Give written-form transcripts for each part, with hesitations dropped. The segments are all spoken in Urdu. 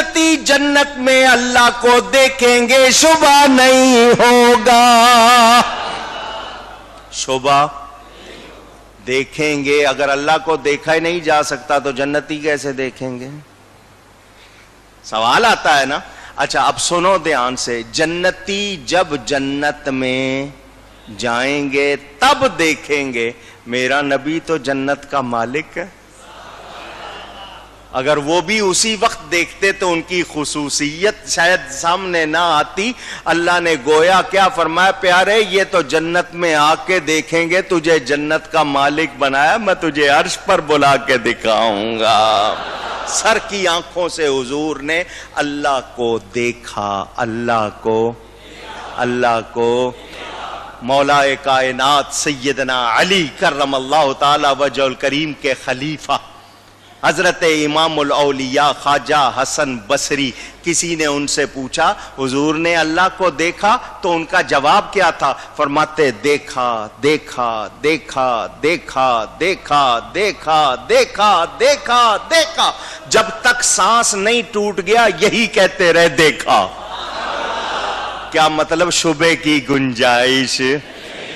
جنتی جنت میں اللہ کو دیکھیں گے، شبہ نہیں ہوگا، شبہ دیکھیں گے۔ اگر اللہ کو دیکھا ہی نہیں جا سکتا تو جنتی کیسے دیکھیں گے؟ سوال آتا ہے نا۔ اچھا اب سنو دھیان سے، جنتی جب جنت میں جائیں گے تب دیکھیں گے۔ میرا نبی تو جنت کا مالک ہے، اگر وہ بھی اسی وقت دیکھتے تو ان کی خصوصیت شاید سامنے نہ آتی۔ اللہ نے گویا کیا فرمایا، پیارے یہ تو جنت میں آ کے دیکھیں گے، تجھے جنت کا مالک بنایا، میں تجھے عرش پر بلا کے دکھاؤں گا۔ سر کی آنکھوں سے حضور نے اللہ کو دیکھا، اللہ کو مولا کائنات سیدنا علی کرم اللہ تعالی وجہ الکریم کے خلیفہ حضرت امام الاولیاء خواجہ حسن بصری، کسی نے ان سے پوچھا حضور نے اللہ کو دیکھا تو ان کا جواب کیا تھا؟ فرماتے دیکھا دیکھا دیکھا دیکھا دیکھا دیکھا دیکھا دیکھا دیکھا، جب تک سانس نہیں ٹوٹ گیا یہی کہتے رہے دیکھا۔ کیا مطلب؟ شبے کی گنجائش۔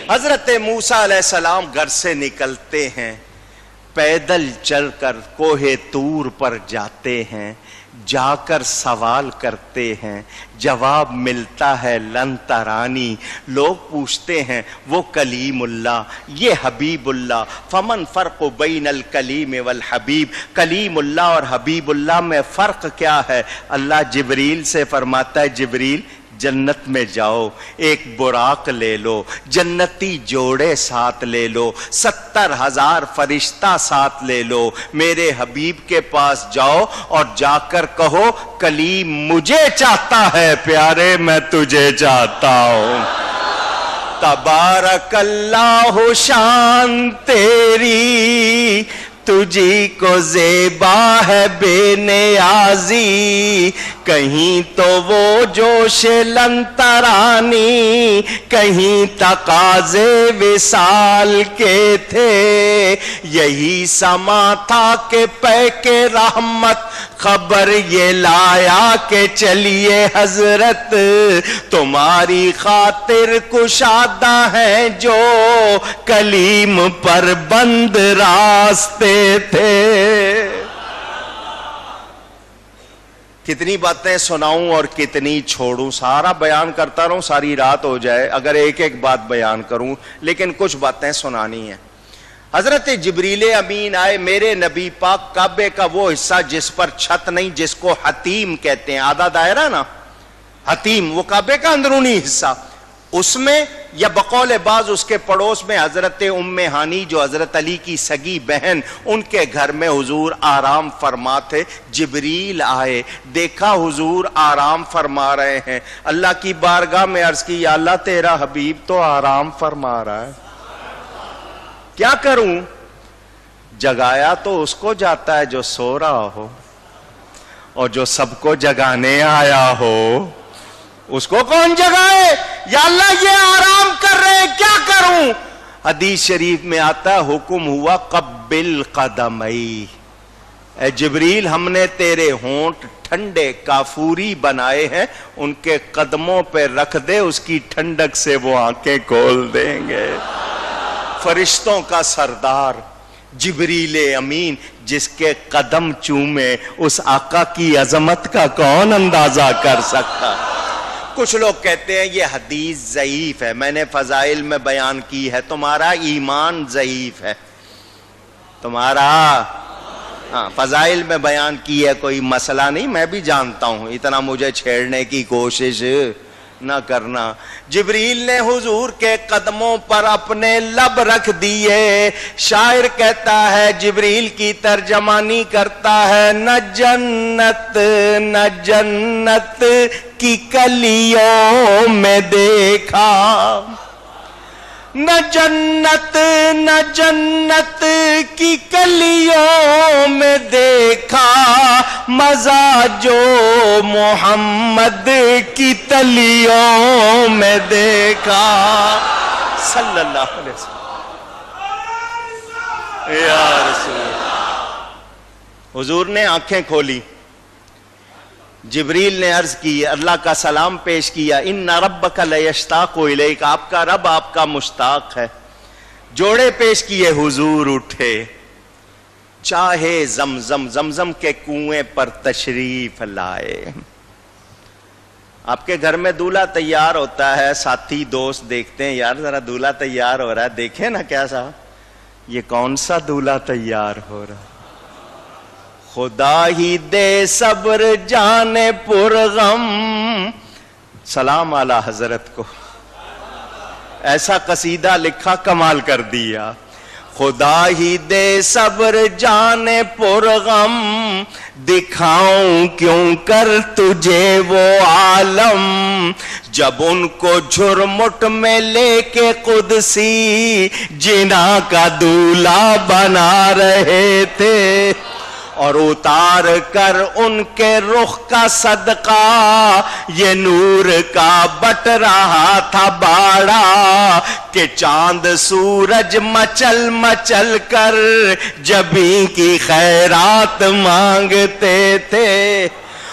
حضرت موسیٰ علیہ السلام گھر سے نکلتے ہیں، پیدل چل کر کوہ طور پر جاتے ہیں، جا کر سوال کرتے ہیں، جواب ملتا ہے لن ترانی۔ لوگ پوچھتے ہیں وہ کلیم اللہ، یہ حبیب اللہ، فمن فرق بین الکلیم والحبیب، کلیم اللہ اور حبیب اللہ میں فرق کیا ہے؟ اللہ جبریل سے فرماتا ہے جبریل جنت میں جاؤ، ایک براق لے لو، جنتی جوڑے ساتھ لے لو، 70,000 فرشتہ ساتھ لے لو، میرے حبیب کے پاس جاؤ اور جا کر کہو کلیم مجھے چاہتا ہے پیارے میں تجھے چاہتا ہوں۔ تبارک اللہ شان تیری، تجھی کو زیبا ہے بے نیازی، کہیں تو وہ جوش لن ترانی، کہیں تقاضے وصال کے تھے، یہی سما تھا کہ پے کے رحمت خبر یہ لایا کہ چلیے حضرت تمہاری خاطر کشادہ ہیں جو کلیم پر بند راستے تھے۔ کتنی باتیں سناؤں اور کتنی چھوڑوں، سارا بیان کرتا رہوں ساری رات ہو جائے اگر ایک ایک بات بیان کروں، لیکن کچھ باتیں سنانی ہیں۔ حضرت جبریل امین آئے، میرے نبی پاک کعبے کا وہ حصہ جس پر چھت نہیں، جس کو حتیم کہتے ہیں، آدھا دائرہ نا حتیم، وہ کعبے کا اندرونی حصہ، اس میں یا بقول بعض اس کے پڑوس میں حضرت ام ہانی جو حضرت علی کی سگی بہن، ان کے گھر میں حضور آرام فرما تھے۔ جبریل آئے، دیکھا حضور آرام فرما رہے ہیں، اللہ کی بارگاہ میں عرض کی یا اللہ تیرا حبیب تو آرام فرما رہا ہے، کیا کروں؟ جگایا تو اس کو جاتا ہے جو سو رہا ہو، اور جو سب کو جگانے آیا ہو اس کو کون جگائے؟ یا اللہ یہ آرام کر رہے ہیں کیا کروں؟ حدیث شریف میں آتا ہے حکم ہوا قبل قدمی، اے جبریل ہم نے تیرے ہونٹ ٹھنڈے کافوری بنائے ہیں، ان کے قدموں پہ رکھ دے، اس کی ٹھنڈک سے وہ آنکھیں کھول دیں گے۔ فرشتوں کا سردار جبریل امین جس کے قدم چومے، اس آقا کی عظمت کا کون اندازہ کر سکتا؟ کچھ لوگ کہتے ہیں یہ حدیث ضعیف ہے، میں نے فضائل میں بیان کی ہے، تمہارا ایمان ضعیف ہے، تمہارا فضائل میں بیان کی ہے، کوئی مسئلہ نہیں، میں بھی جانتا ہوں، اتنا مجھے چھیڑنے کی کوشش نہ کرنا۔ جبریل نے حضور کے قدموں پر اپنے لب رکھ دیے، شاعر کہتا ہے جبریل کی ترجمانی کرتا ہے، نہ جنت نہ جنت کی کلیوں میں دیکھا، نہ جنت نہ جنت کی کلیوں میں دیکھا، مزہ جو محمد کی تلیوں میں دیکھا، صلی اللہ علیہ وسلم۔ یا رسول، حضور نے آنکھیں کھولی، جبریل نے عرض کی، اللہ کا سلام پیش کیا، ان ربک لیشتاق الیک، آپ کا رب آپ کا مشتاق ہے. جوڑے پیش کیے، حضور اٹھے، چاہے زمزم کے کنویں پر تشریف لائے. آپ کے گھر میں دولہا تیار ہوتا ہے، ساتھی دوست دیکھتے ہیں، یار ذرا دولہا تیار ہو رہا ہے، دیکھیں نا کیسا، یہ کون سا دولہا تیار ہو رہا ہے. خدا ہی دے صبر جانے پرغم، سلام علی حضرت کو، ایسا قصیدہ لکھا کمال کر دیا. خدا ہی دے صبر جانے پرغم، دکھاؤں کیوں کر تجھے وہ عالم، جب ان کو جھرمٹ میں لے کے قدسی جنا کا دولہا بنا رہے تھے، اور اتار کر ان کے رخ کا صدقہ یہ نور کا بٹ رہا تھا باڑا، کہ چاند سورج مچل مچل کر جبیں کی خیرات مانگتے تھے.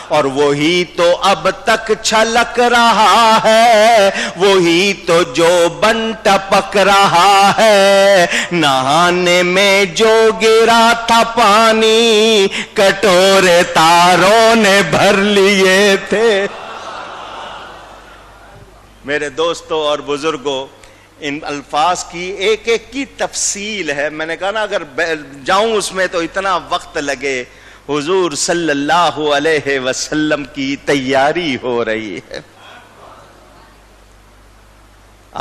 اور وہی تو اب تک چھلک رہا ہے، وہی تو جو بن ٹپک رہا ہے، نہانے میں جو گرا تھا پانی کٹورے تاروں نے بھر لیے تھے. میرے دوستوں اور بزرگوں، ان الفاظ کی ایک ایک کی تفصیل ہے. میں نے کہا نا اگر جاؤں اس میں تو اتنا وقت لگے. حضور صلی اللہ علیہ وسلم کی تیاری ہو رہی ہے.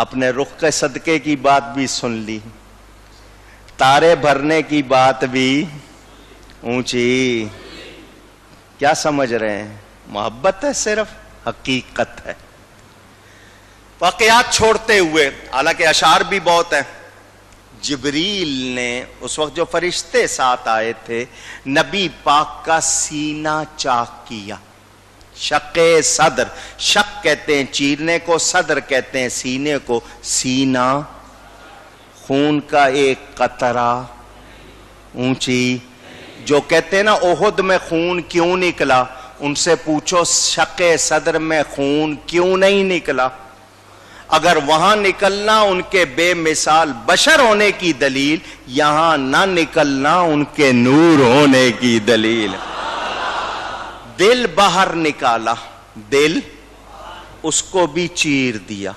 آپ نے رخ کے صدقے کی بات بھی سن لی، تارے بھرنے کی بات بھی اونچی. کیا سمجھ رہے ہیں؟ محبت ہے، صرف حقیقت ہے. واقعات چھوڑتے ہوئے، حالانکہ اشعار بھی بہت ہیں. جبریل نے اس وقت جو فرشتے ساتھ آئے تھے، نبی پاک کا سینہ چاک کیا. شق صدر، شق کہتے ہیں چیرنے کو، صدر کہتے ہیں سینے کو. سینہ، خون کا ایک قطرہ اونچی. جو کہتے ہیں نا احد میں خون کیوں نکلا، ان سے پوچھو شق صدر میں خون کیوں نہیں نکلا. اگر وہاں نکلنا ان کے بے مثال بشر ہونے کی دلیل، یہاں نہ نکلنا ان کے نور ہونے کی دلیل. دل باہر نکالا، دل، اس کو بھی چیر دیا،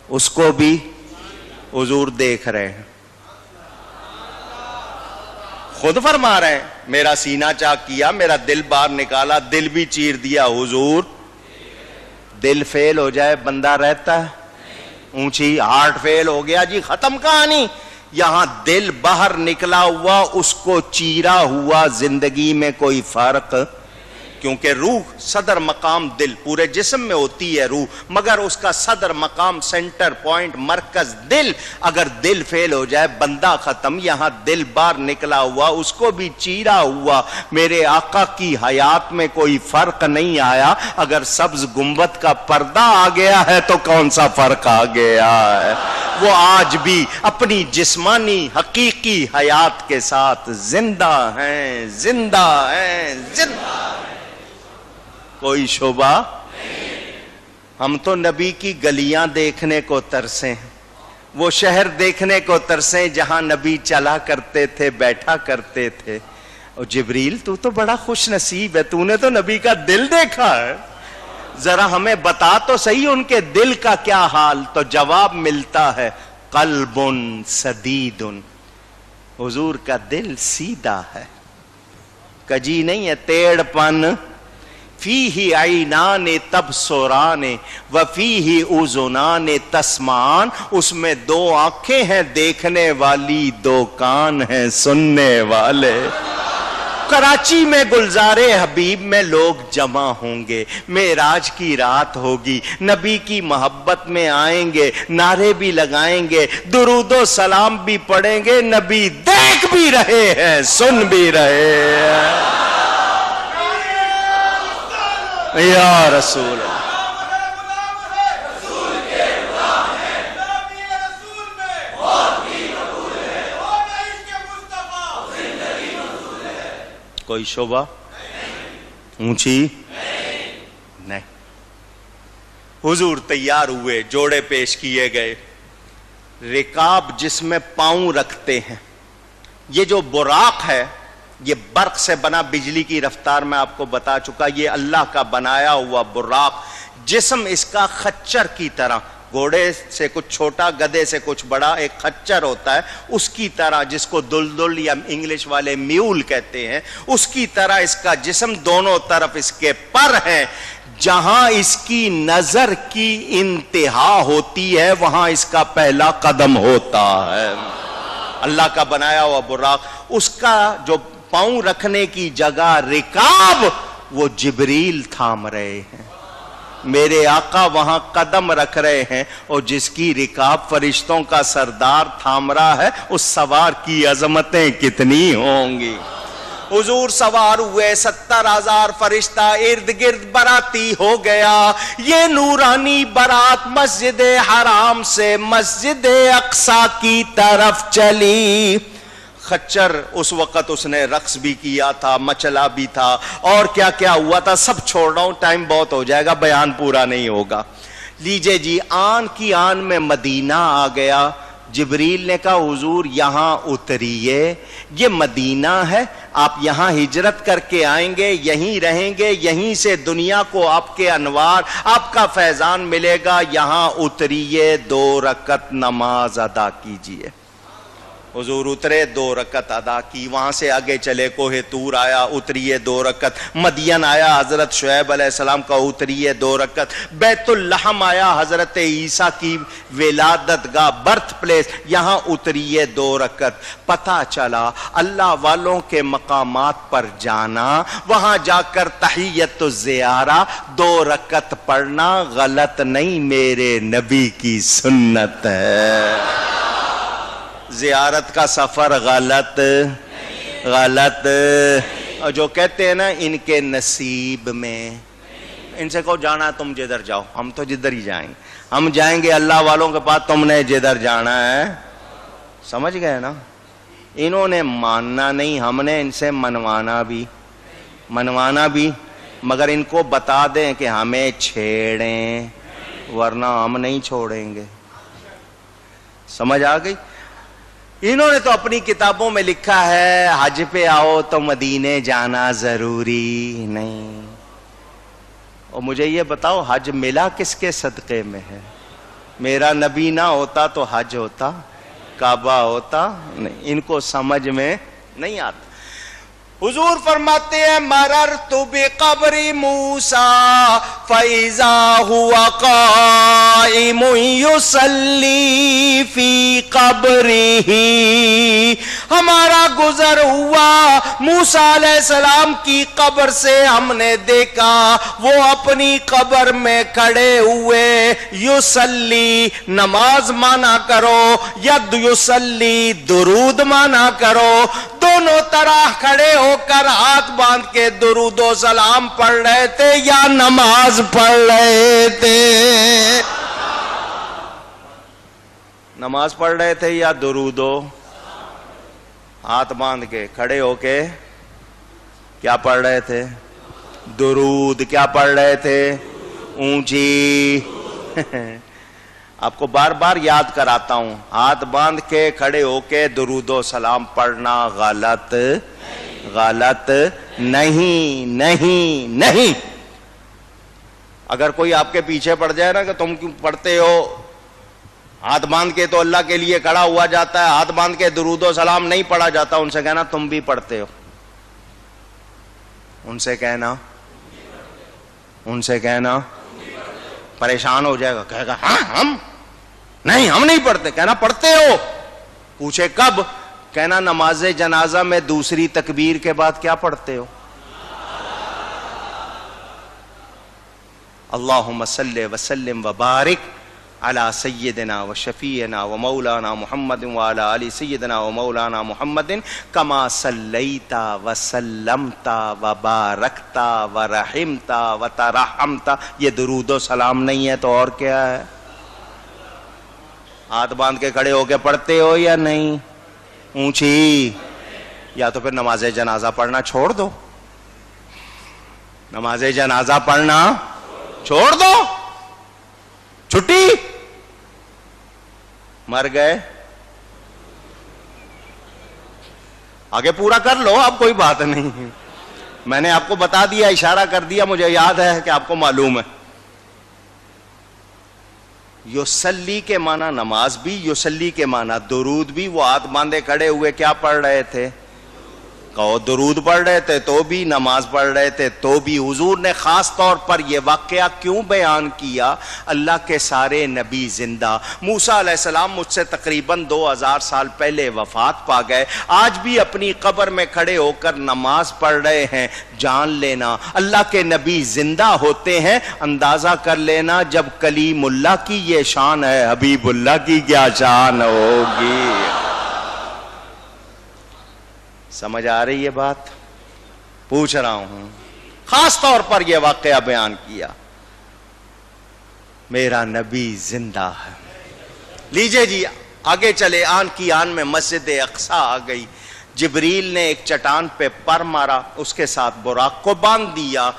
اس کو بھی حضور دیکھ رہے ہیں، خود فرما رہے ہیں میرا سینہ چاک کیا، میرا دل باہر نکالا، دل بھی چیر دیا. حضور، دل فیل ہو جائے بندہ رہتا ہے؟ اونچی. ہارٹ فیل ہو گیا جی، ختم کہانی. یہاں دل باہر نکلا ہوا، اس کو چیرا ہوا، زندگی میں کوئی فرق. کیونکہ روح صدر مقام دل، پورے جسم میں ہوتی ہے روح، مگر اس کا صدر مقام، سینٹر پوائنٹ، مرکز دل. اگر دل فیل ہو جائے بندہ ختم. یہاں دل باہر نکلا ہوا، اس کو بھی چیرا ہوا. میرے آقا کی حیات میں کوئی فرق نہیں آیا. اگر سبز گنبد کا پردہ آ گیا ہے تو کون سا فرق آ گیا ہے؟ وہ آج بھی اپنی جسمانی حقیقی حیات کے ساتھ زندہ ہیں، زندہ ہیں، زندہ. کوئی شبہ؟ ہم تو نبی کی گلیاں دیکھنے کو ترسیں، وہ شہر دیکھنے کو ترسیں جہاں نبی چلا کرتے تھے، بیٹھا کرتے تھے. اور جبریل تو بڑا خوش نصیب ہے، تو نے تو نبی کا دل دیکھا ہے، ذرا ہمیں بتا تو صحیح ان کے دل کا کیا حال. تو جواب ملتا ہے، قلب سدید. حضور کا دل سیدھا ہے، کجی نہیں ہے، ٹیڑھ پن. فیہ عینان تبصران وفیہ اذنان تسمعان. اس میں دو آنکھیں ہیں دیکھنے والی، دو کان ہیں سننے والے. کراچی میں گلزار حبیب میں لوگ جمع ہوں گے، معراج کی رات ہوگی، نبی کی محبت میں آئیں گے، نعرے بھی لگائیں گے، درود و سلام بھی پڑھیں گے. نبی دیکھ بھی رہے ہیں، سن بھی رہے ہیں. یا رسول اللہ. کوئی شبہ؟ اونچی. نہیں. حضور تیار ہوئے, جوڑے پیش کیے گئے. رکاب جس میں پاؤں رکھتے ہیں, یہ جو براق ہے یہ برق سے بنا, بجلی کی رفتار میں آپ کو بتا چکا, یہ اللہ کا بنایا ہوا براق. جسم اس کا خچر کی طرح, گھوڑے سے کچھ چھوٹا, گدھے سے کچھ بڑا, ایک خچر ہوتا ہے اس کی طرح, جس کو دلدل یا انگلش والے میول کہتے ہیں, اس کی طرح اس کا جسم. دونوں طرف اس کے پر ہیں. جہاں اس کی نظر کی انتہا ہوتی ہے وہاں اس کا پہلا قدم ہوتا ہے. اللہ کا بنایا ہوا براق, اس کا جو پاؤں رکھنے کی جگہ رکاب, وہ جبریل تھام رہے ہیں. میرے آقا وہاں قدم رکھ رہے ہیں, اور جس کی رکاب فرشتوں کا سردار تھام رہا ہے, اس سوار کی عظمتیں کتنی ہوں گی. حضور سوار ہوئے, 70,000 فرشتہ ارد گرد براتی ہو گیا. یہ نورانی برات مسجد حرام سے مسجد اقصی کی طرف چلی. خچر اس وقت اس نے رقص بھی کیا تھا, مچلا بھی تھا, اور کیا کیا ہوا تھا سب چھوڑ رہا ہوں, ٹائم بہت ہو جائے گا, بیان پورا نہیں ہوگا. لیجئے جی, آن کی آن میں مدینہ آ گیا. جبریل نے کہا حضور یہاں اتریے, یہ مدینہ ہے, آپ یہاں ہجرت کر کے آئیں گے, یہیں رہیں گے, یہیں سے دنیا کو آپ کے انوار, آپ کا فیضان ملے گا. یہاں اتریے, 2 رکعت نماز ادا کیجئے. حضور اترے, 2 رکعت ادا کی. وہاں سے آگے چلے, کوہ طور آیا, اتریے 2 رکعت. مدین آیا, حضرت شعیب علیہ السلام کا, اتریے 2 رکعت. بیت اللحم آیا, حضرت عیسیٰ کی ولادت گاہ, برتھ پلیس, یہاں اتریے 2 رکعت. پتہ چلا اللہ والوں کے مقامات پر جانا, وہاں جا کر تحیت الزیارہ 2 رکعت پڑھنا غلط نہیں, میرے نبی کی سنت ہے. زیارت کا سفر غلط غلط. اور جو کہتے ہیں نا ان کے نصیب میں, ان سے کہو جانا تم جدھر جاؤ, ہم تو جدھر ہی جائیں گے, ہم جائیں گے اللہ والوں کے پاس, تم نے جدھر جانا ہے. سمجھ گئے نا. انہوں نے ماننا نہیں, ہم نے ان سے منوانا بھی, مگر ان کو بتا دیں کہ ہمیں چھیڑیں ورنہ ہم نہیں چھوڑیں گے. سمجھ آ گئی. انہوں نے تو اپنی کتابوں میں لکھا ہے حج پہ آؤ تو مدینے جانا ضروری نہیں. اور مجھے یہ بتاؤ حج ملا کس کے صدقے میں ہے؟ میرا نبی نہ ہوتا تو حج ہوتا, کعبہ ہوتا نہیں. ان کو سمجھ میں نہیں آتا. حضور فرماتے ہیں مررت بقبر موسیٰ فَإِذَا هُوَ قَائِمٌ يُصَلِّي فِي قَبْرِهِ. ہمارا گزر ہوا, موسیٰ علیہ السلام کی قبر سے ہم نے دیکھا وہ اپنی قبر میں کھڑے ہوئے. یصلی نماز مانا کرو, ید یصلی درود مانا کرو, دونوں طرح کھڑے ہو کر ہاتھ باندھ کے درود و سلام پڑھ رہے تھے یا نماز پڑھ رہے تھے؟ نماز پڑھ رہے تھے یا درود و ہاتھ باندھ کے کھڑے ہو کے کیا پڑھ رہے تھے؟ درود. کیا پڑھ رہے تھے؟ اونچی. آپ کو بار بار یاد کراتا ہوں, ہاتھ باندھ کے کھڑے ہو کے درود و سلام پڑھنا غلط غلط نہیں نہیں نہیں. اگر کوئی آپ کے پیچھے پڑ جائے نا کہ تم کیوں پڑھتے ہو ہاتھ باندھ کے, تو اللہ کے لیے کھڑا ہوا جاتا ہے, ہاتھ باندھ کے درود و سلام نہیں پڑھا جاتا. ان سے کہنا تم بھی پڑھتے ہو, ان سے کہنا پریشان ہو جائے گا, کہے گا ہاں ہم نہیں پڑھتے. کہنا پڑھتے ہو. پوچھے کب؟ کہنا نماز جنازہ میں دوسری تکبیر کے بعد کیا پڑھتے ہو؟ اللہم صلی وسلم وبارک علی سیدنا و شفیعنا و مولانا محمد وعلی آل سیدنا و مولانا محمد کما صلیتا و سلمتا و بارکتا و رحمتا و ترحمتا. یہ درود و سلام نہیں ہے تو اور کیا ہے؟ ہاتھ باندھ کے کھڑے ہو کے پڑھتے ہو یا نہیں؟ اونچی. یا تو پھر نماز جنازہ پڑھنا چھوڑ دو, نماز جنازہ پڑھنا چھوڑ دو, چھٹی, مر گئے, آگے پورا کر لو, اب کوئی بات نہیں. میں نے آپ کو بتا دیا, اشارہ کر دیا, مجھے یاد ہے کہ آپ کو معلوم ہے. یصلی کے معنی نماز بھی, یصلی کے معنی درود بھی. وہ ہاتھ باندھے کھڑے ہوئے کیا پڑھ رہے تھے؟ کہو درود پڑھ رہے تھے تو بھی, نماز پڑھ رہے تھے تو بھی. حضور نے خاص طور پر یہ واقعہ کیوں بیان کیا؟ اللہ کے سارے نبی زندہ. موسیٰ علیہ السلام مجھ سے تقریباً 2000 سال پہلے وفات پا گئے, آج بھی اپنی قبر میں کھڑے ہو کر نماز پڑھ رہے ہیں. جان لینا اللہ کے نبی زندہ ہوتے ہیں, اندازہ کر لینا جب کلیم اللہ کی یہ شان ہے, حبیب اللہ کی کیا شان ہوگی. سمجھ آ رہی ہے بات؟ پوچھ رہا ہوں. خاص طور پر یہ واقعہ بیان کیا, میرا نبی زندہ ہے. لیجئے جی آگے چلے. آن کی آن میں مسجد اقصی آ گئی. جبریل نے ایک چٹان پہ پر مارا, اس کے ساتھ براق کو باندھ دیا.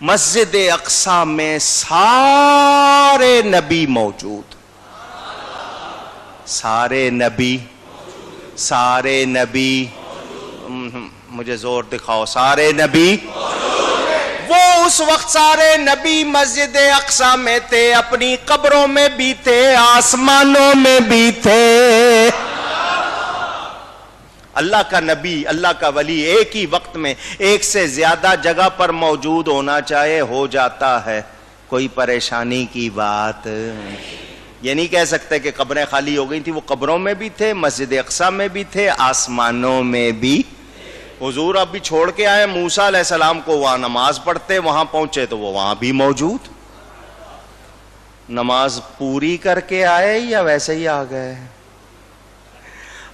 مسجد اقصی میں سارے نبی موجود, سارے نبی, سارے نبی, مجھے زور دکھاؤ, سارے نبی. وہ اس وقت سارے نبی مسجد اقصی میں تھے, اپنی قبروں میں بھی تھے, آسمانوں میں بھی تھے. اللہ کا نبی, اللہ کا ولی ایک ہی وقت میں ایک سے زیادہ جگہ پر موجود ہونا چاہے ہو جاتا ہے. کوئی پریشانی کی بات یہ نہیں کہہ سکتے کہ قبریں خالی ہو گئی تھی. وہ قبروں میں بھی تھے, مسجد اقصی میں بھی تھے, آسمانوں میں بھی. حضور اب بھی چھوڑ کے آئے موسیٰ علیہ السلام کو, وہاں نماز پڑھتے, وہاں پہنچے تو وہ وہاں بھی موجود. نماز پوری کر کے آئے یا ویسے ہی آ گئے؟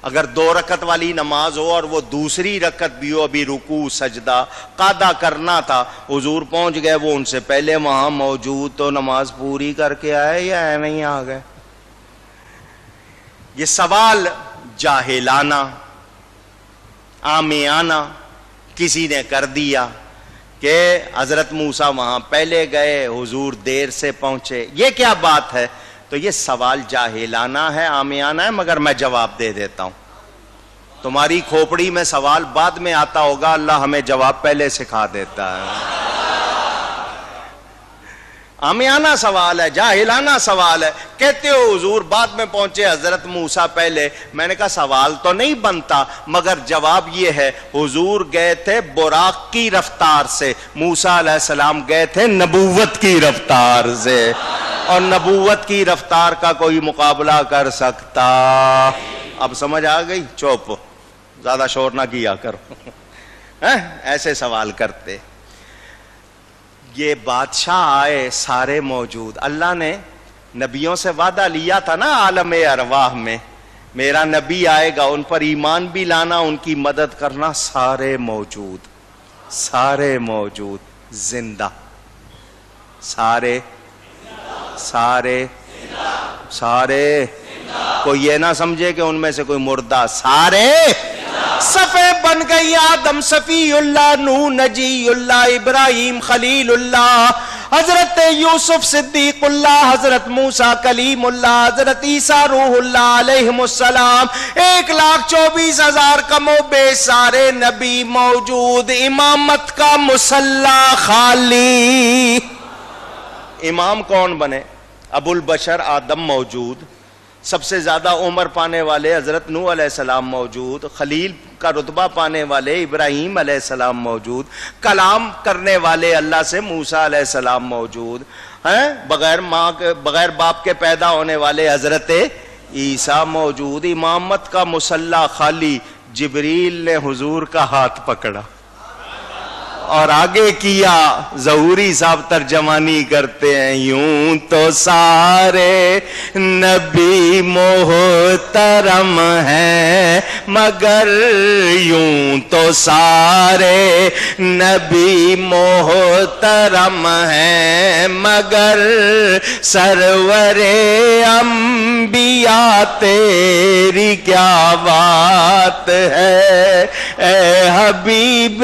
اگر 2 رکعت والی نماز ہو اور وہ دوسری رکعت بھی ہو, ابھی رکوع سجدہ قاعدہ کرنا تھا, حضور پہنچ گئے, وہ ان سے پہلے وہاں موجود, تو نماز پوری کر کے آئے یا ایویں ہی آ گئے؟ یہ سوال جاہلانہ, عامیانہ کسی نے کر دیا کہ حضرت موسیٰ وہاں پہلے گئے, حضور دیر سے پہنچے, یہ کیا بات ہے؟ تو یہ سوال جاہلانہ ہے, عامیانہ ہے, مگر میں جواب دے دیتا ہوں. تمہاری کھوپڑی میں سوال بعد میں آتا ہوگا, اللہ ہمیں جواب پہلے سکھا دیتا ہے. عامیانہ سوال ہے, جاہلانہ سوال ہے. کہتے ہو حضور بعد میں پہنچے, حضرت موسیٰ پہلے. میں نے کہا سوال تو نہیں بنتا, مگر جواب یہ ہے, حضور گئے تھے براق کی رفتار سے, موسیٰ علیہ السلام گئے تھے نبوت کی رفتار سے, اور نبوت کی رفتار کا کوئی مقابلہ کر سکتا؟ اب سمجھ آ گئی؟ چوپ, زیادہ شور نہ کیا کرو. ایسے سوال کرتے. یہ بادشاہ آئے, سارے موجود. اللہ نے نبیوں سے وعدہ لیا تھا نا عالم ارواح میں, میرا نبی آئے گا, ان پر ایمان بھی لانا, ان کی مدد کرنا. سارے موجود, سارے موجود, زندہ, سارے, سارے, سارے. کوئی یہ نہ سمجھے کہ ان میں سے کوئی مردہ, سارے. صفے بن گئی آدم صفی اللہ, نوح نجی اللہ, ابراہیم خلیل اللہ, حضرت یوسف صدیق اللہ, حضرت موسیٰ کلیم اللہ, حضرت عیسیٰ روح اللہ علیہم السلام. 1,24,000 کم و بیش سارے نبی موجود. امامت کا مصلی خالی. امام کون بنے؟ ابو البشر آدم موجود, سب سے زیادہ عمر پانے والے حضرت نوح علیہ السلام موجود, خلیل کا رتبہ پانے والے ابراہیم علیہ السلام موجود, کلام کرنے والے اللہ سے موسیٰ علیہ السلام موجود ہیں, بغیر ماں کے, بغیر باپ کے پیدا ہونے والے حضرت عیسیٰ موجود. امامت کا مصلی خالی. جبریل نے حضور کا ہاتھ پکڑا اور آگے کیا. ظہوری صاحب ترجمانی کرتے ہیں, یوں تو سارے نبی محترم ہیں, مگر یوں تو سارے نبی محترم ہیں, مگر سرور انبیاء تیری کیا بات ہے, اے حبیب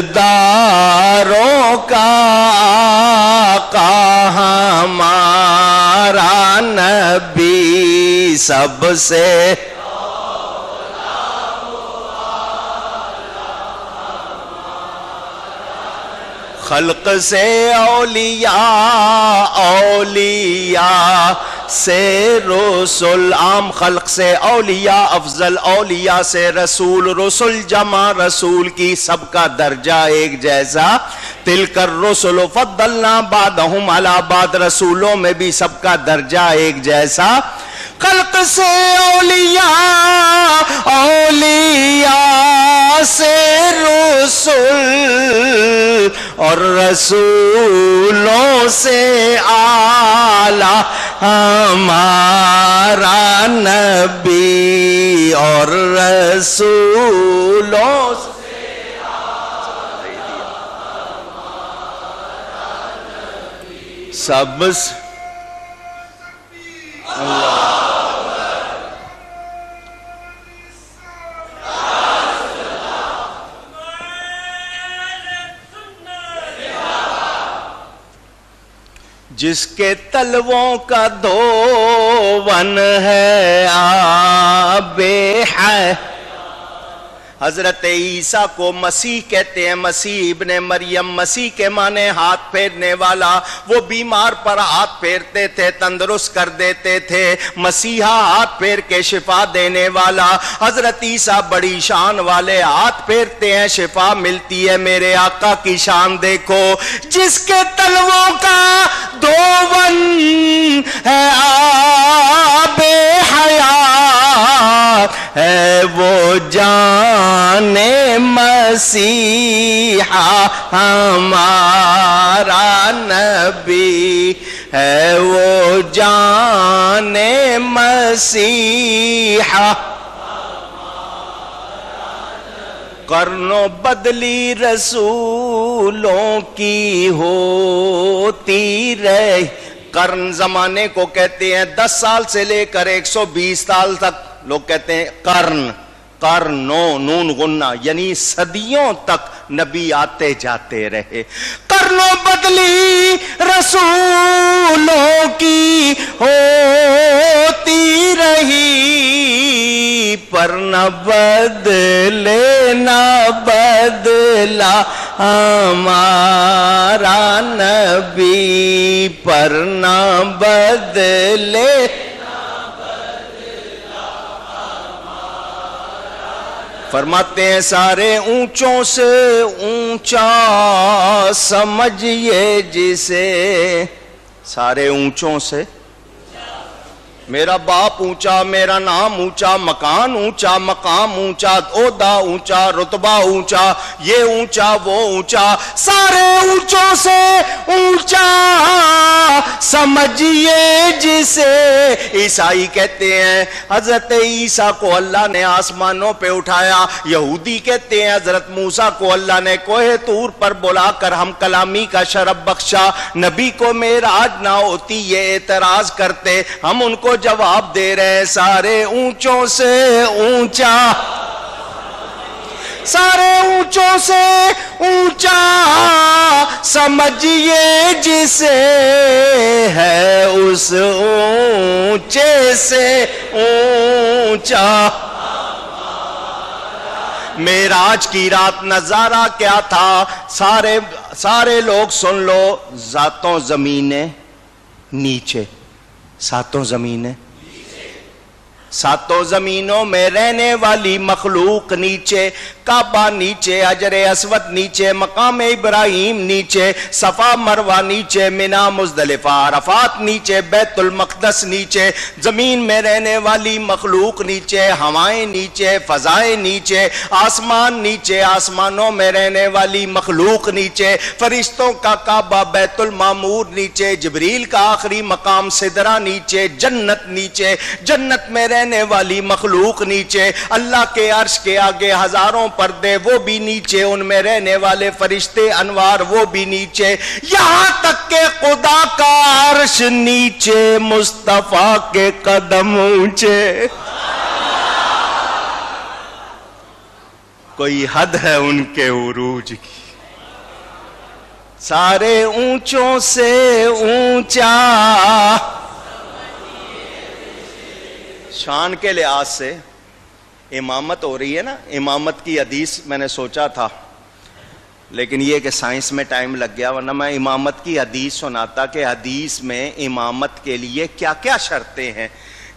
تاجداروں کا آقا ہمارا نبی سب سے خلق سے اولیاء، اولیاء سے رسول، عام خلق سے اولیاء افضل، اولیاء سے رسول، رسول جمع رسول کی سب کا درجہ ایک جیسا، تلک الرسل فضلنا بعضهم علی بعض، رسولوں میں بھی سب کا درجہ ایک جیسا، خلق سے اولیاء، اولیاء سے رسول، اور رسولوں سے اعلیٰ ہمارا نبی، اور رسولوں سے اعلیٰ ہمارا نبی سب سے جس کے تلووں کا دھون ہے آب حیات، حضرت عیسیٰ کو مسیح کہتے ہیں، مسیح ابن مریم، مسیح کے معنی ہاتھ پھیرنے والا، وہ بیمار پر ہاتھ پھیرتے تھے تندرست کر دیتے تھے، مسیحا ہاتھ پھیر کے شفا دینے والا، حضرت عیسیٰ بڑی شان والے ہاتھ پھیرتے ہیں شفا ملتی ہے، میرے آقا کی شان دیکھو، جس کے تلووں کا دھون ہے آب حیات ہے وہ جان مسیحا ہمارا نبی ہے وہ جان مسیحا، قرنوں بدلی رسولوں کی ہوتی رہی، قرن زمانے کو کہتے ہیں 10 سال سے لے کر 120 سال تک، لوگ کہتے ہیں قرن، قرنوں نون غنہ، یعنی صدیوں تک نبی آتے جاتے رہے، قرنوں بدلی رسولوں کی ہوتی رہی، پر نہ بدلے نہ بدلا ہمارا نبی، پر نہ بدلے فرماتے ہیں سارے اونچوں سے اونچا سمجھئے جسے، سارے اونچوں سے، میرا باپ اونچا، میرا نام اونچا، مکان اونچا، مقام اونچا، عہدہ اونچا، رتبہ اونچا، یہ اونچا وہ اونچا، سارے اونچوں سے اونچا سمجھئے جسے، عیسائی کہتے ہیں حضرت عیسیٰ کو اللہ نے آسمانوں پہ اٹھایا، یہودی کہتے ہیں حضرت موسیٰ کو اللہ نے کوہ طور پر بلا کر ہم کلامی کا شرف بخشا، نبی کو معراج نہ ہوتی یہ اعتراض کرتے، ہم ان کو جواب دے رہے، سارے اونچوں سے اونچا، سارے اونچوں سے اونچا سمجھئے جسے، ہے اس اونچے سے اونچا، معراج کی رات نظارہ کیا تھا، سارے لوگ سن لو، ذاتوں زمینیں نیچے، ساتوں زمینیں، ساتوں زمینوں میں رہنے والی مخلوق نیچے، کعبہ نیچے، حجر اسود نیچے، مقام ابراہیم نیچے، صفا مروہ نیچے، منی مزدلفہ عرفات نیچے، بیت المقدس نیچے، زمین میں رہنے والی مخلوق نیچے، ہوائیں نیچے، فضائیں نیچے، آسمان نیچے، آسمانوں میں رہنے والی مخلوق نیچے، فرشتوں کا کعبہ بیت المعمور نیچے، جبریل کا آخری مقام سدرہ نیچے، جنت نیچے، جنت میں رہنے والی مخلوق نیچے، اللہ کے عرش کے آگے ہزاروں پردے وہ بھی نیچے، ان میں رہنے والے فرشتے انوار وہ بھی نیچے، یہاں تک کہ خدا کا عرش نیچے، مصطفیٰ کے قدم اونچے، کوئی حد ہے ان کے عروج کی، سارے اونچوں سے اونچا شان کے لحاظ سے امامت ہو رہی ہے نا. امامت کی حدیث میں نے سوچا تھا، لیکن یہ کہ سائنس میں ٹائم لگ گیا، ورنہ میں امامت کی حدیث سناتا کہ حدیث میں امامت کے لیے کیا کیا شرطیں ہیں،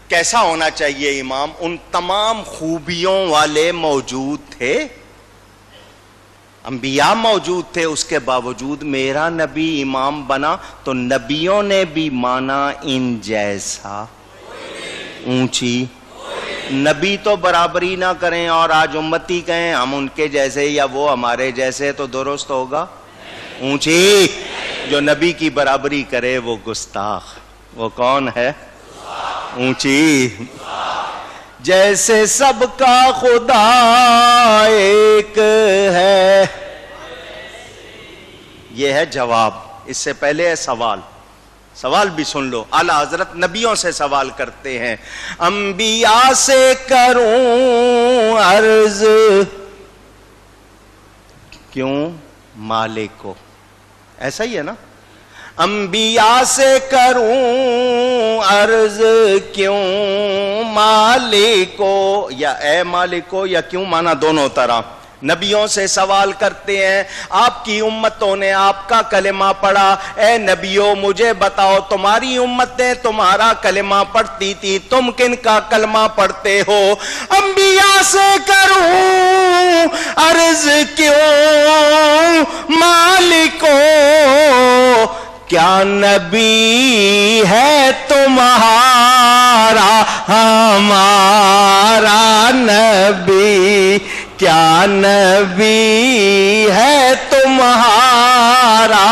کیسا ہونا چاہیے امام. ان تمام خوبیوں والے موجود تھے، انبیاء موجود تھے، اس کے باوجود میرا نبی امام بنا تو نبیوں نے بھی مانا ان جیسا اونچی. نبی تو برابری نہ کریں اور آج امتی کہیں ہم ان کے جیسے یا وہ ہمارے جیسے، تو درست ہوگا؟ اونچی. جو نبی کی برابری کرے وہ گستاخ. وہ کون ہے؟ اونچی. جیسے سب کا خدا ایک ہے. یہ ہے جواب. اس سے پہلے ہے سوال. سوال بھی سن لو. اعلیٰ حضرت نبیوں سے سوال کرتے ہیں، انبیاء سے کروں عرض کیوں مالک کو. ایسا ہی ہے نا؟ انبیاء سے کروں عرض کیوں مالک کو، یا اے مالک کو، یا کیوں مانا دونوں طرح. نبیوں سے سوال کرتے ہیں، آپ کی امتوں نے آپ کا کلمہ پڑھا، اے نبیوں مجھے بتاؤ تمہاری امتیں تمہارا کلمہ پڑھتی تھی، تم کن کا کلمہ پڑھتے ہو؟ انبیاء سے کروں عرض کیوں مالکو، کیا نبی ہے تمہارا ہمارا نبی، کیا نبی ہے تمہارا.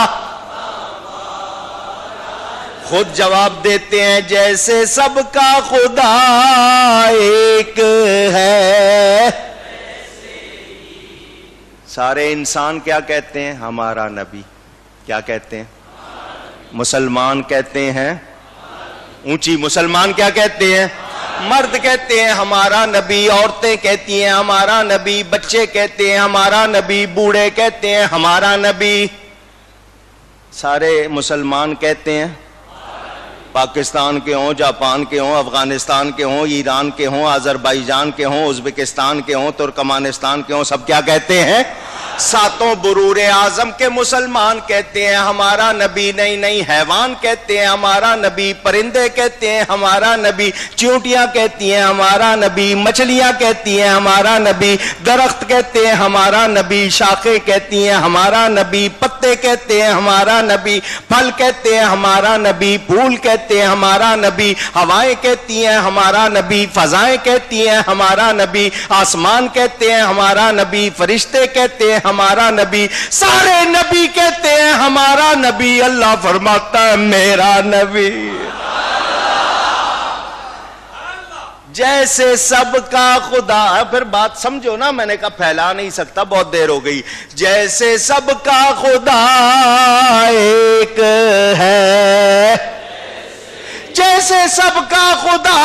خود جواب دیتے ہیں، جیسے سب کا خدا ایک ہے. سارے انسان کیا کہتے ہیں؟ ہمارا نبی. کیا کہتے ہیں؟ مسلمان کہتے ہیں اونچی. مسلمان کیا کہتے ہیں؟ مرد کہتے ہیں ہمارا نبی، عورتیں کہتی ہیں ہمارا نبی، بچے کہتے ہیں ہمارا نبی، بوڑھے کہتے ہیں ہمارا نبی. سارے مسلمان کہتے ہیں، پاکستان کے ہوں، جاپان کے ہوں، افغانستان کے ہوں، ایران کے ہوں، آذربائیجان کے ہوں، ازبکستان کے ہوں، ترکمانستان کے ہوں، سب کیا کہتے ہیں؟ ساتوں برور اعظم کے مسلمان کہتے ہیں ہمارا نبی. نہیں نہیں، حیوان کہتے ہیں ہمارا نبی، پرندے کہتے ہیں ہمارا نبی، چیونٹیاں کہتی ہیں ہمارا نبی، مچھلیاں کہتی ہیں ہمارا نبی، درخت کہتے ہیں ہمارا نبی، شاخیں کہتی ہیں ہمارا نبی، پتے کہتے ہیں ہمارا نبی، پھل کہتے ہیں ہمارا نبی، پھول کہتے ہیں ہمارا نبی، ہوائیں کہتی ہیں ہمارا نبی، فضائیں کہتی ہیں ہمارا نبی، آسمان کہتے ہیں ہمارا نبی، فرشتے کہتے ہیں ہمارا نبی. سارے نبی کہتے ہیں ہمارا نبی. اللہ فرماتا ہے میرا نبی جیسے سب کا خدا. پھر بات سمجھو نا، میں نے کہا پھیلا نہیں سکتا، بہت دیر ہو گئی. جیسے سب کا خدا ایک ہے، جیسے سب کا خدا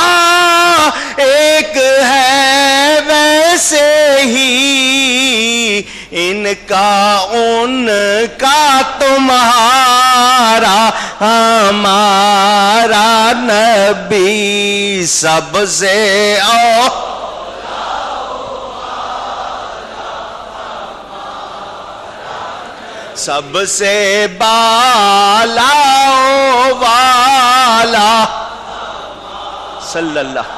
ایک ہے، ویسے ہی ان کا ان کا تمہارا ہمارا نبی سب سے سب سے بالا والا صلی اللہ.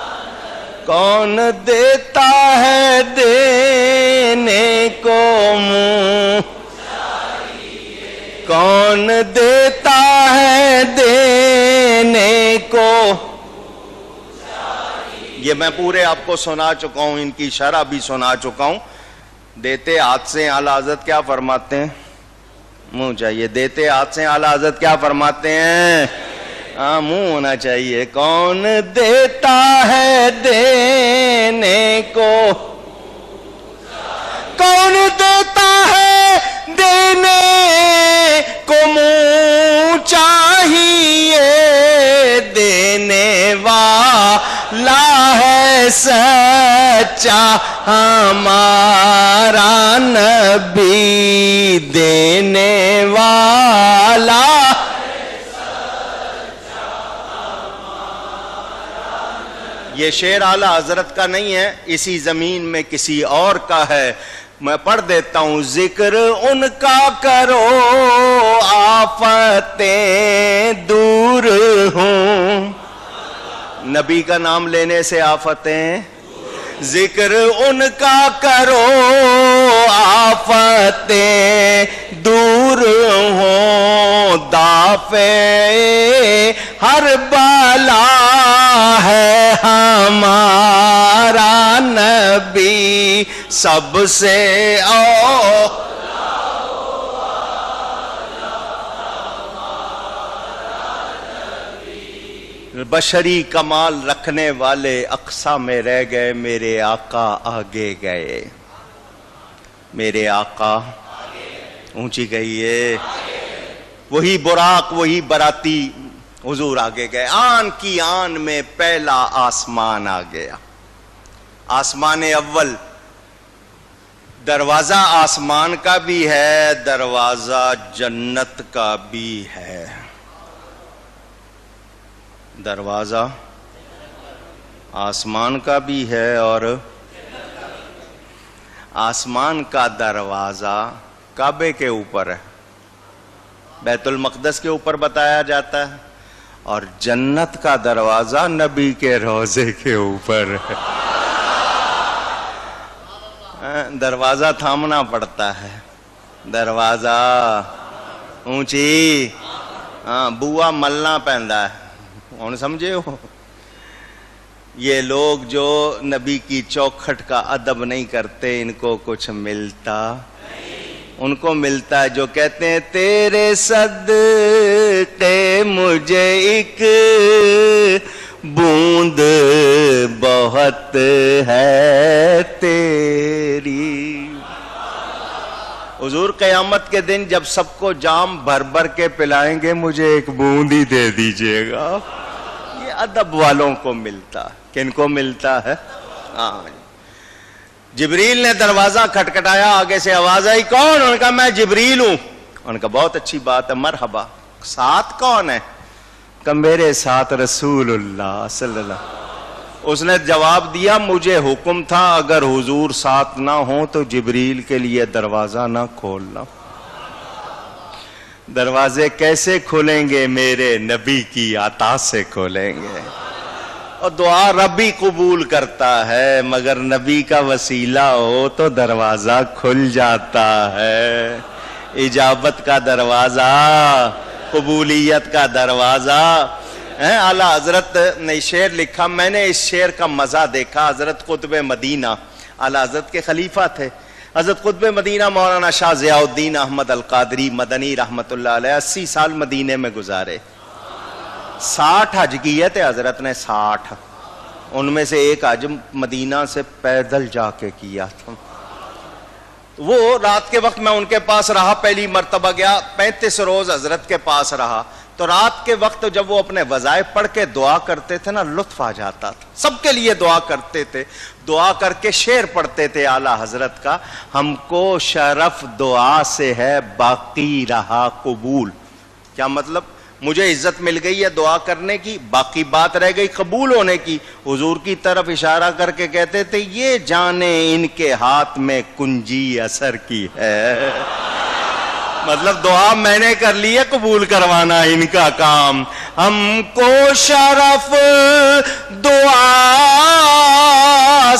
کون دیتا ہے دینے کو منہ، کون دیتا ہے دینے کو. یہ میں پورے آپ کو سنا چکا ہوں، ان کی شرح بھی سنا چکا ہوں. دیتے ہاتھ سے اعلیٰ حضرت کیا فرماتے ہیں؟ منہ چاہیے. دیتے ہاتھ سے اعلیٰ حضرت کیا فرماتے ہیں؟ ہاں، منہ ہونا چاہیے. کون دیتا ہے دینے کو، کون دیتا ہے دینے کو منہ چاہیے، دینے والا ہے سب سچا ہمارا نبی دینے والا. یہ شعر اعلیٰ حضرت کا نہیں ہے، اسی زمین میں کسی اور کا ہے. میں پڑھ دیتا ہوں. ذکر ان کا کرو آفتیں دور ہوں. نبی کا نام لینے سے آفتیں. ذکر ان کا کرو آفتیں دور ہوں. دافع ہر بلا ہے ہمارا نبی سب سے بشری کمال رکھنے والے اقصا میں رہ گئے. میرے آقا آگے گئے. میرے آقا اونچی گئی ہے. وہی براق وہی براتی حضور آگے گئے. آن کی آن میں پہلا آسمان آ گیا. آسمان اول. دروازہ آسمان کا بھی ہے، دروازہ جنت کا بھی ہے. دروازہ آسمان کا بھی ہے اور آسمان کا دروازہ کعبے کے اوپر ہے، بیت المقدس کے اوپر بتایا جاتا ہے، اور جنت کا دروازہ نبی کے روضے کے اوپر ہے. دروازہ تھامنا پڑتا ہے. دروازہ اونچی بوا ملنا پیندا ہے. ہن سمجھے ہو؟ یہ لوگ جو نبی کی چوکھٹ کا ادب نہیں کرتے ان کو کچھ ملتا. ان کو ملتا ہے جو کہتے ہیں تیرے صدقے مجھے ایک بوند بہت ہے تیری. حضور قیامت کے دن جب سب کو جام بھر بھر کے پلائیں گے مجھے ایک بوند ہی دے دیجئے گا. یہ ادب والوں کو ملتا. کن کو ملتا ہے؟ جبریل نے دروازہ کھٹکھٹایا. آگے سے آواز آئی کون؟ انہوں نے کہا میں جبریل ہوں. انہوں نے کہا بہت اچھی بات ہے، مرحبا. ساتھ کون ہے؟ کہ میرے ساتھ رسول اللہ صلی اللہ. اس نے جواب دیا مجھے حکم تھا اگر حضور ساتھ نہ ہوں تو جبریل کے لیے دروازہ نہ کھولنا. دروازے کیسے کھولیں گے؟ میرے نبی کی عطا سے کھولیں گے. اور دعا رب ہی قبول کرتا ہے، مگر نبی کا وسیلہ ہو تو دروازہ کھل جاتا ہے. اجابت کا دروازہ، قبولیت کا دروازہ. اعلیٰ حضرت نے شعر لکھا. میں نے اس شعر کا مزہ دیکھا. حضرت قطب مدینہ اعلیٰ حضرت کے خلیفہ تھے. حضرت قطب مدینہ مولانا شاہ ضیاء الدین احمد القادری مدنی رحمت اللہ علیہ 80 سال مدینے میں گزارے. 60 حج کیے تھے حضرت نے. 60. ان میں سے ایک حج مدینہ سے پیدل جا کے کیا تھا. وہ رات کے وقت میں ان کے پاس رہا. پہلی مرتبہ گیا. 35 روز حضرت کے پاس رہا. تو رات کے وقت جب وہ اپنے وظائف پڑھ کے دعا کرتے تھے نا لطف آ جاتا تھا. سب کے لیے دعا کرتے تھے. دعا کر کے شعر پڑھتے تھے اعلیٰ حضرت کا. ہم کو شرف دعا سے ہے باقی رہا قبول. کیا مطلب؟ مجھے عزت مل گئی ہے دعا کرنے کی، باقی بات رہ گئی قبول ہونے کی. حضور کی طرف اشارہ کر کے کہتے تھے یہ جانے ان کے ہاتھ میں کنجی اثر کی ہے. مطلب دعا میں نے کر لی ہے، قبول کروانا ان کا کام. ہم کو شرف دعا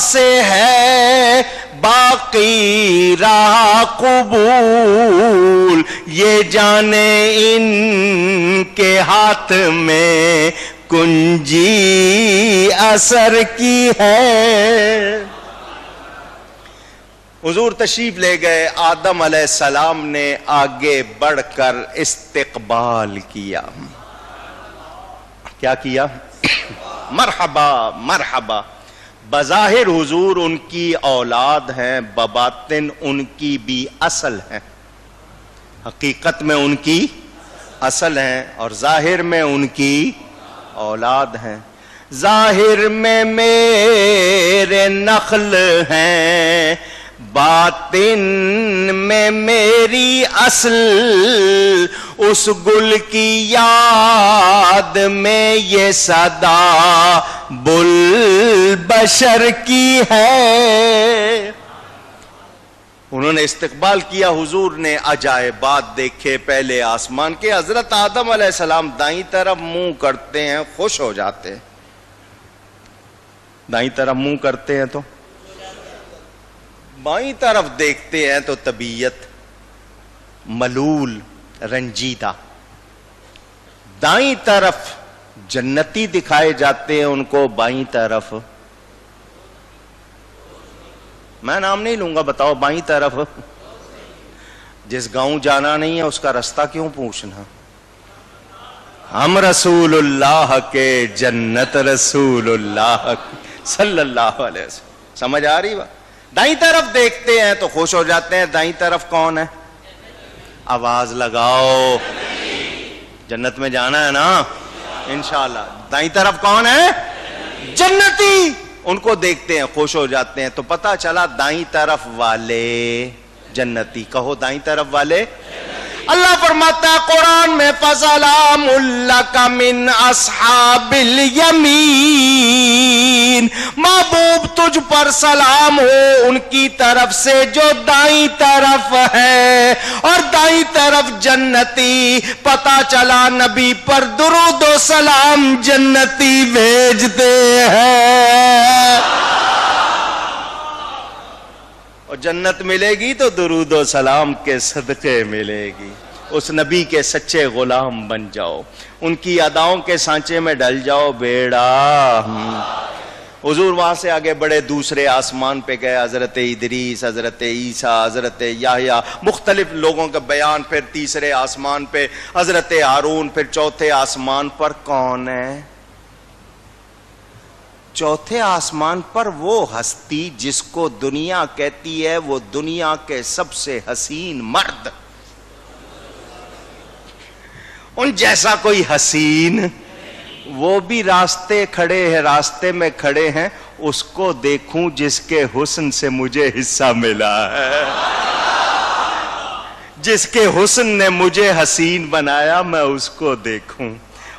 سے ہے باقی رہا قبول. یہ جانے ان کے ہاتھ میں کنجی اثر کی ہے. حضور تشریف لے گئے. آدم علیہ السلام نے آگے بڑھ کر استقبال کیا. کیا کیا؟ مرحبا مرحبا. بظاہر حضور ان کی اولاد ہیں، بباطن ان کی بھی اصل ہیں. حقیقت میں ان کی اصل ہیں اور ظاہر میں ان کی اولاد ہیں. ظاہر میں میرے نخل ہیں، باطن میں میری اصل، اس گل کی یاد میں یہ صدا بل بشر کی ہے۔ انہوں نے استقبال کیا، حضور نے عجائبات دیکھے پہلے آسمان کے۔ حضرت آدم علیہ السلام دائیں طرف منہ کرتے ہیں، خوش ہو جاتے ہیں۔ دائیں طرف منہ کرتے ہیں تو بائیں طرف دیکھتے ہیں تو طبیعت ملول، رنجیدہ۔ دائیں طرف جنتی دکھائے جاتے ہیں ان کو، بائیں طرف میں نام نہیں لوں گا، بتاؤ بائیں طرف جس گاؤں جانا نہیں ہے اس کا رستہ کیوں پوچھنا؟ ہم رسول اللہ کے، جنت رسول اللہ صلی اللہ علیہ وسلم۔ سمجھ آ رہی بات؟ دائیں طرف دیکھتے ہیں تو خوش ہو جاتے ہیں۔ دائیں طرف کون ہے؟ آواز لگاؤ، جنت میں جانا ہے نا انشاءاللہ۔ دائیں طرف کون ہے؟ جنتی۔ ان کو دیکھتے ہیں خوش ہو جاتے ہیں۔ تو پتہ چلا دائیں طرف والے جنتی۔ کہو دائیں طرف والے۔ اللہ فرماتا ہے قرآن میں فَسَلَامٌ لَكَ مِنْ أَصْحَابِ الْيَمِينِ، محبوب تجھ پر سلام ہو ان کی طرف سے جو دائیں طرف ہے، اور دائیں طرف جنتی۔ پتہ چلا نبی پر درود و سلام جنتی بھیجتے ہیں، اور جنت ملے گی تو درود و سلام کے صدقے ملے گی۔ اس نبی کے سچے غلام بن جاؤ، ان کی اداؤں کے سانچے میں ڈل جاؤ بیڑا۔ حضور وہاں سے آگے بڑے، دوسرے آسمان پہ گئے، حضرت ادریس، حضرت عیسیٰ، حضرت یحییٰ، مختلف لوگوں کا بیان۔ پھر تیسرے آسمان پہ حضرت ہارون، پھر چوتھے آسمان پر کون ہے؟ چوتھے آسمان پر وہ ہستی جس کو دنیا کہتی ہے وہ دنیا کے سب سے حسین مرد، ان جیسا کوئی حسین۔ وہ بھی راستے میں کھڑے ہیں، اس کو دیکھوں جس کے حسن سے مجھے حصہ ملا ہے، جس کے حسن نے مجھے حسین بنایا، میں اس کو دیکھوں۔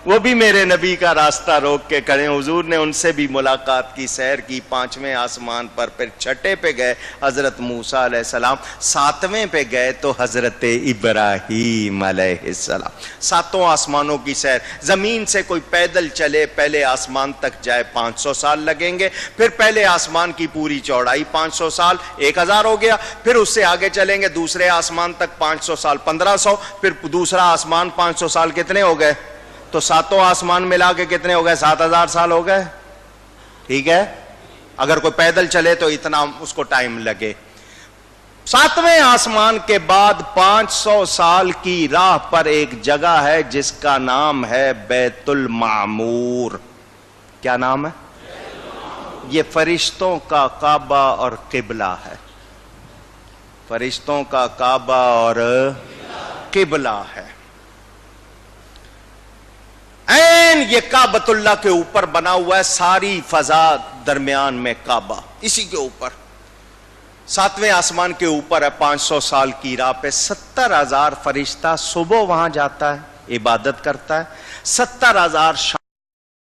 وہ بھی میرے نبی کا راستہ روک کے کھڑے۔ حضور نے ان سے بھی ملاقات کی، سیر کی پانچویں آسمان پر۔ پھر چھٹے پہ گئے حضرت موسیٰ علیہ السلام، ساتویں پہ گئے تو حضرت ابراہیم علیہ السلام۔ ساتوں آسمانوں کی سیر۔ زمین سے کوئی پیدل چلے پہلے آسمان تک جائے 500 سال لگیں گے، پھر پہلے آسمان کی پوری چوڑائی 500 سال 1000 ہو گیا، پھر اس سے آگے چلیں گے دوسرے آسمان تک 500 سال 1500، پھر دوسرا آسمان 500 سال کتنے ہو گئے؟ تو ساتوں آسمان ملا کے کتنے ہو گئے؟ 7000 سال ہو گئے۔ ٹھیک ہے، اگر کوئی پیدل چلے تو اتنا اس کو ٹائم لگے۔ ساتویں آسمان کے بعد 500 سال کی راہ پر ایک جگہ ہے جس کا نام ہے بیت المعمور۔ کیا نام ہے؟ یہ فرشتوں کا کعبہ اور قبلہ ہے۔ فرشتوں کا کعبہ اور قبلہ ہے۔ یہ کعبۃ اللہ کے اوپر بنا ہوا ہے، ساری فضا درمیان میں کعبہ اسی کے اوپر۔ ساتویں آسمان کے اوپر ہے، 500 سال کی راہ پہ 70,000 فرشتہ صبح وہاں جاتا ہے، عبادت کرتا ہے، 70,000